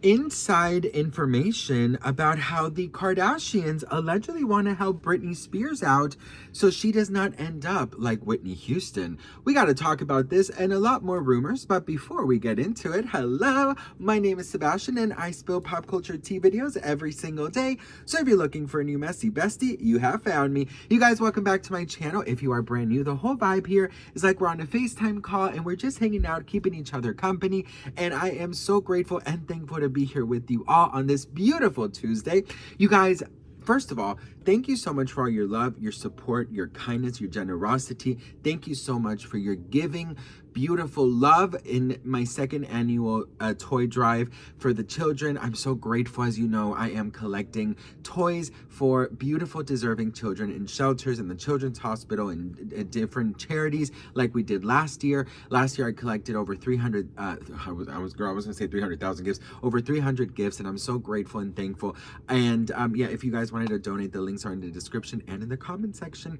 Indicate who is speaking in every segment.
Speaker 1: inside information about how the Kardashians allegedly want to help Britney Spears out so she does not end up like Whitney Houston. We got to talk about this and a lot more rumors, but before we get into it, hello, my name is Sebastian and I spill pop culture tea videos every single day. So if you're looking for a new messy bestie, you have found me. You guys, welcome back to my channel. If you are brand new, the whole vibe here is like we're on a FaceTime call and we're just hanging out, keeping each other company. And I am so grateful and thankful to be here with you all on this beautiful Tuesday. You guys, first of all, thank you so much for all your love, your support, your kindness, your generosity. Thank you so much for your giving, beautiful love in my second annual toy drive for the children. I'm so grateful. As you know, I am collecting toys for beautiful, deserving children in shelters, in the Children's Hospital, and different charities like we did last year. Last year, I collected over 300, I was gonna say 300,000 gifts, over 300 gifts, and I'm so grateful and thankful. And yeah, if you guys wanted to donate, the links are in the description and in the comment section.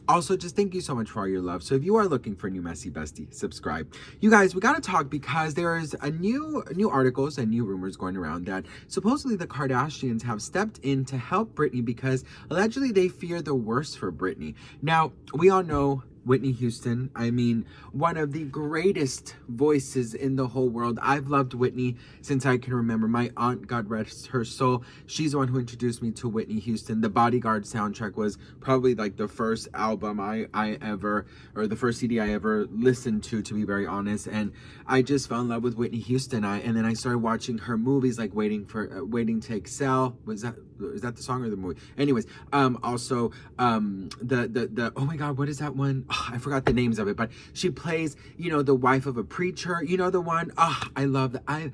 Speaker 1: Also, just thank you so much for all your love. So if you are looking for a new messy bestie, subscribe. You guys, we got to talk because there is a new articles and new rumors going around that supposedly the Kardashians have stepped in to help Britney because allegedly they fear the worst for Britney. Now, we all know Whitney Houston, I mean, one of the greatest voices in the whole world. I've loved Whitney since I can remember. My aunt, God rest her soul, she's the one who introduced me to Whitney Houston. The Bodyguard soundtrack was probably like the first album I ever, or the first CD I ever listened to be very honest. And I just fell in love with Whitney Houston. And then I started watching her movies like Waiting to Excel. Is that the song or the movie? Anyways, also the oh my God, what is that one? Oh, I forgot the names of it, but she plays, you know, the wife of a preacher. You know the one? Oh, I love that.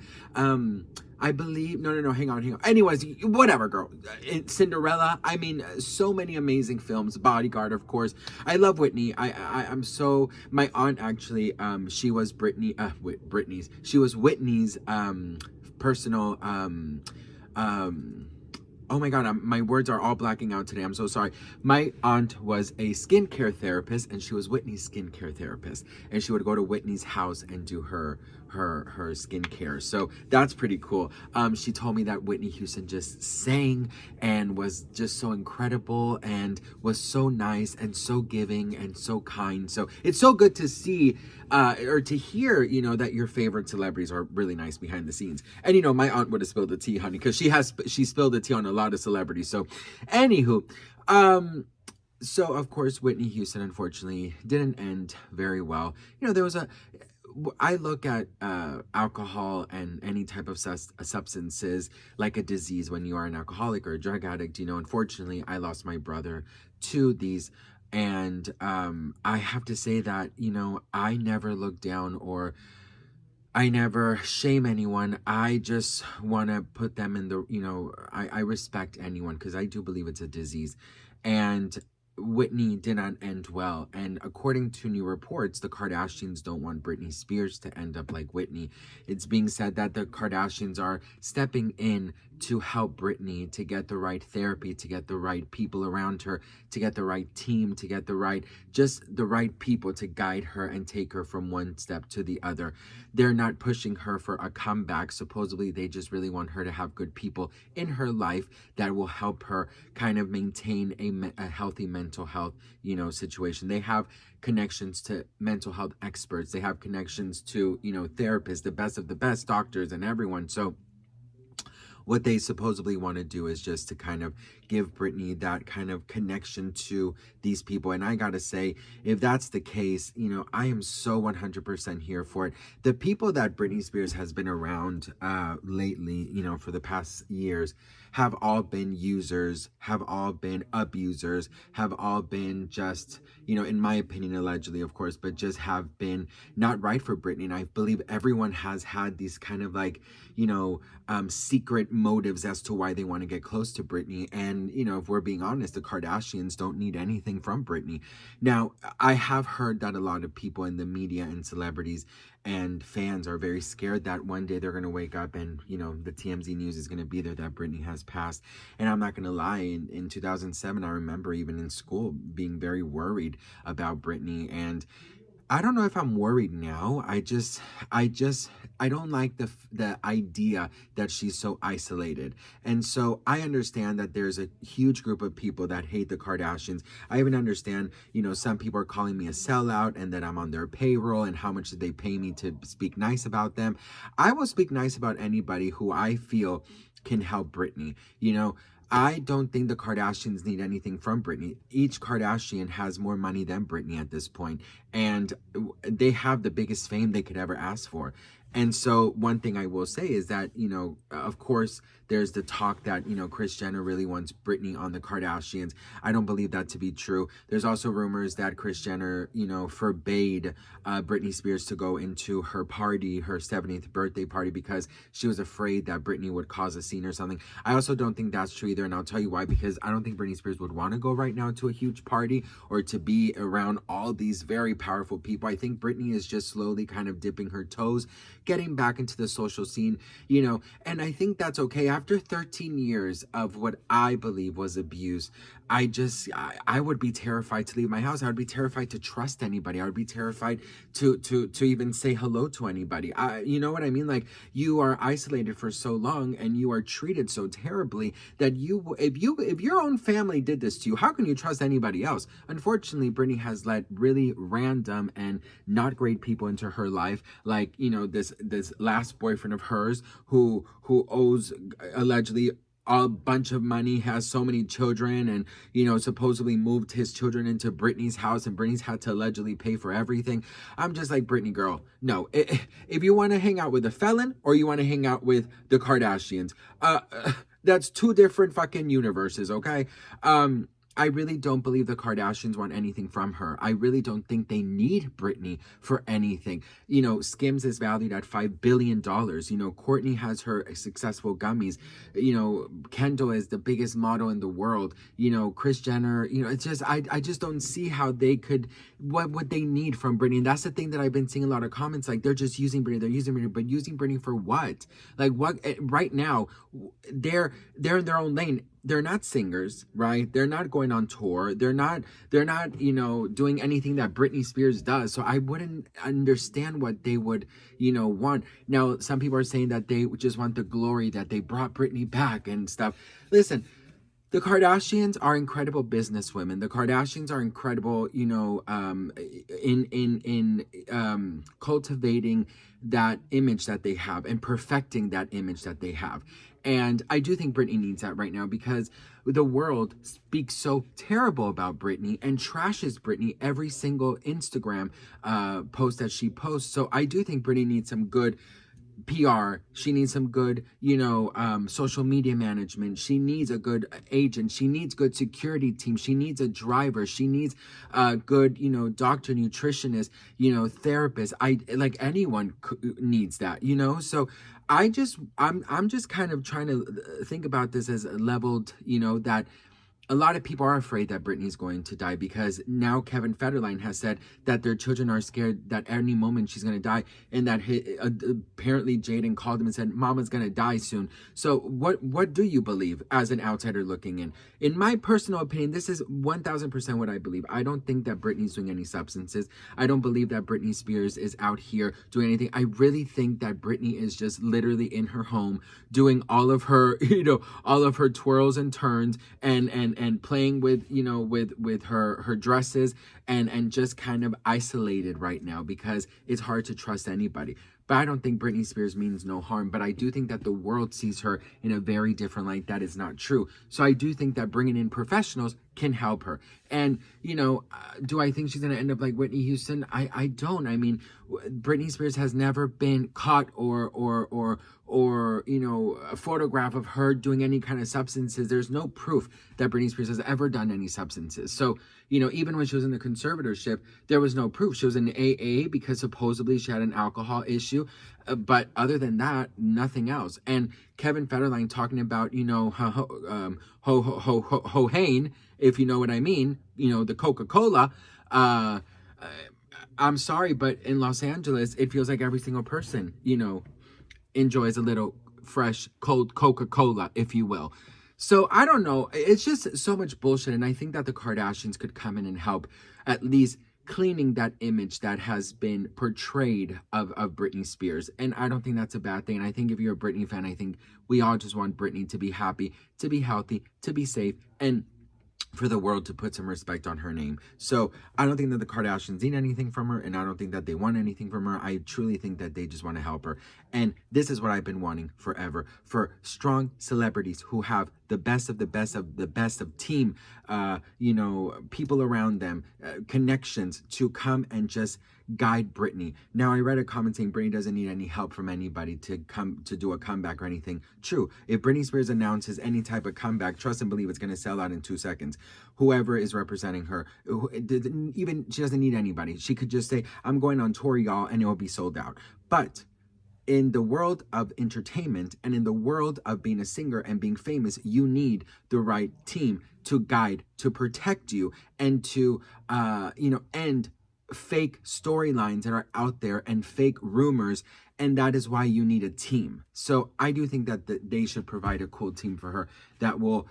Speaker 1: I believe, no, hang on. Anyways, whatever, girl. Cinderella. I mean, so many amazing films. Bodyguard, of course. I love Whitney. I'm so, my aunt actually, she was she was Whitney's, personal, oh my God, my words are all blacking out today. I'm so sorry. My aunt was a skincare therapist and she was Whitney's skincare therapist. And she would go to Whitney's house and do her skincare. So that's pretty cool. She told me that Whitney Houston just sang and was just so incredible and was so nice and so giving and so kind. So it's so good to see or to hear, you know, that your favorite celebrities are really nice behind the scenes. And you know, my aunt would have spilled the tea, honey, because she spilled the tea on a lot of celebrities. So anywho, so of course Whitney Houston unfortunately didn't end very well. You know, I look at alcohol and any type of substances like a disease. When you are an alcoholic or a drug addict, you know, unfortunately I lost my brother to these. And I have to say that, you know, I never look down or I never shame anyone. I just want to put them in the, you know, I respect anyone because I do believe it's a disease. And Whitney did not end well. And according to new reports, the Kardashians don't want Britney Spears to end up like Whitney. It's being said that the Kardashians are stepping in to help Britney to get the right therapy, to get the right people around her, to get the right team, to get the right people to guide her and take her from one step to the other. They're not pushing her for a comeback. Supposedly, they just really want her to have good people in her life that will help her kind of maintain a healthy mental health, you know, situation. They have connections to mental health experts. They have connections to, you know, therapists, the best of the best doctors and everyone. So what they supposedly want to do is just to kind of give Britney that kind of connection to these people. And I gotta say, if that's the case, you know, I am so 100% here for it. The people that Britney Spears has been around lately, you know, for the past years, have all been users, have all been abusers, have all been just, you know, in my opinion, allegedly, of course, but just have been not right for Britney. And I believe everyone has had these kind of like, you know, secret motives as to why they want to get close to Britney. And, you know, if we're being honest, the Kardashians don't need anything from Britney. Now, I have heard that a lot of people in the media and celebrities and fans are very scared that one day they're going to wake up and, you know, the TMZ news is going to be there that Britney has passed. And I'm not going to lie, in 2007, I remember even in school being very worried about Britney. And I don't know if I'm worried now. I don't like the idea that she's so isolated. And so I understand that there's a huge group of people that hate the Kardashians. I even understand, some people are calling me a sellout and that I'm on their payroll and how much did they pay me to speak nice about them. I will speak nice about anybody who I feel can help Britney. I don't think the Kardashians need anything from Britney. Each Kardashian has more money than Britney at this point, and they have the biggest fame they could ever ask for. And so one thing I will say is that, of course, there's the talk that, Kris Jenner really wants Britney on the Kardashians. I don't believe that to be true. There's also rumors that Kris Jenner, forbade Britney Spears to go into her party, her 70th birthday party, because she was afraid that Britney would cause a scene or something. I also don't think that's true either, and I'll tell you why, because I don't think Britney Spears would want to go right now to a huge party or to be around all these very powerful people. I think Britney is just slowly kind of dipping her toes, getting back into the social scene, and I think that's okay. After 13 years of what I believe was abuse, I would be terrified to leave my house. I would be terrified to trust anybody. I would be terrified to even say hello to anybody. You know what I mean? Like, you are isolated for so long and you are treated so terribly that if your own family did this to you, how can you trust anybody else? Unfortunately, Britney has let really random and not great people into her life, like, this last boyfriend of hers who owes allegedly a bunch of money, has so many children, and supposedly moved his children into Britney's house, and Britney's had to allegedly pay for everything. I'm just like, Britney girl, no. If you want to hang out with a felon or you want to hang out with the Kardashians, that's two different fucking universes, okay? I really don't believe the Kardashians want anything from her. I really don't think they need Britney for anything. Skims is valued at $5 billion. Kourtney has her successful gummies. Kendall is the biggest model in the world. Kris Jenner, it's just, I just don't see how they could, what would they need from Britney? And that's the thing that I've been seeing a lot of comments, like, they're just using Britney, but using Britney for what? Like, what, right now, they're in their own lane. They're not singers, right? They're not going on tour. They're not, doing anything that Britney Spears does. So I wouldn't understand what they would, want. Now, some people are saying that they just want the glory that they brought Britney back and stuff. Listen, the Kardashians are incredible businesswomen. The Kardashians are incredible, in cultivating that image that they have and perfecting that image that they have. And I do think Britney needs that right now, because the world speaks so terrible about Britney and trashes Britney every single Instagram post that she posts. So I do think Britney needs some good PR. She needs some good, social media management. She needs a good agent. She needs good security team. She needs a driver. She needs a good, doctor, nutritionist, therapist. Like, anyone needs that, So I'm just kind of trying to think about this as leveled, that a lot of people are afraid that Britney's going to die, because now Kevin Federline has said that their children are scared that any moment she's going to die, and that apparently Jaden called him and said, Mama's going to die soon. So what do you believe as an outsider looking in? In my personal opinion, this is 1000% what I believe. I don't think that Britney's doing any substances. I don't believe that Britney Spears is out here doing anything. I really think that Britney is just literally in her home doing all of her, all of her twirls and turns and playing with, with her dresses and just kind of isolated right now, because it's hard to trust anybody. But I don't think Britney Spears means no harm. But I do think that the world sees her in a very different light. That is not true. So I do think that bringing in professionals can help her. And, do I think she's going to end up like Whitney Houston? I don't. I mean, Britney Spears has never been caught or a photograph of her doing any kind of substances. There's no proof that Britney Spears has ever done any substances. So, even when she was in the conservatorship, there was no proof. She was in AA because supposedly she had an alcohol issue. But other than that, nothing else. And Kevin Federline talking about, Hohane, if you know what I mean, the Coca-Cola. I'm sorry, but in Los Angeles, it feels like every single person, enjoys a little fresh, cold Coca-Cola, if you will. So I don't know. It's just so much bullshit. And I think that the Kardashians could come in and help at least cleaning that image that has been portrayed of Britney Spears. And I don't think that's a bad thing. And I think if you're a Britney fan, I think we all just want Britney to be happy, to be healthy, to be safe, and for the world to put some respect on her name. So I don't think that the Kardashians need anything from her, and I don't think that they want anything from her. I truly think that they just want to help her. And this is what I've been wanting forever, for strong celebrities who have the best of the best of the best of team, people around them, connections, to come and just guide Britney. Now, I read a comment saying Britney doesn't need any help from anybody to come to do a comeback or anything. True. If Britney Spears announces any type of comeback, trust and believe it's going to sell out in 2 seconds. Whoever is representing her, even she doesn't need anybody. She could just say, I'm going on tour, y'all, and it will be sold out. But in the world of entertainment and in the world of being a singer and being famous, you need the right team to guide, to protect you, and to, end fake storylines that are out there and fake rumors. And that is why you need a team. So I do think that they should provide a cool team for her that will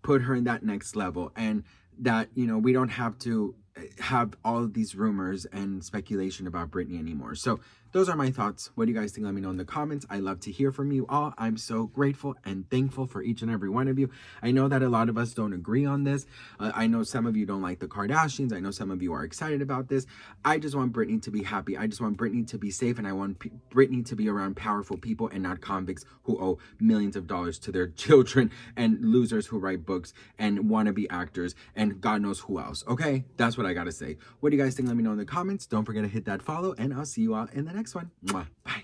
Speaker 1: put her in that next level, and that, we don't have to have all of these rumors and speculation about Britney anymore. So those are my thoughts. What do you guys think? Let me know in the comments. I love to hear from you all. I'm so grateful and thankful for each and every one of you. I know that a lot of us don't agree on this. I know some of you don't like the Kardashians. I know some of you are excited about this. I just want Britney to be happy. I just want Britney to be safe, and I want Britney to be around powerful people and not convicts who owe millions of dollars to their children, and losers who write books and wannabe actors and God knows who else. Okay? That's what I gotta say. What do you guys think? Let me know in the comments. Don't forget to hit that follow, and I'll see you all in the next one. Mwah. Bye.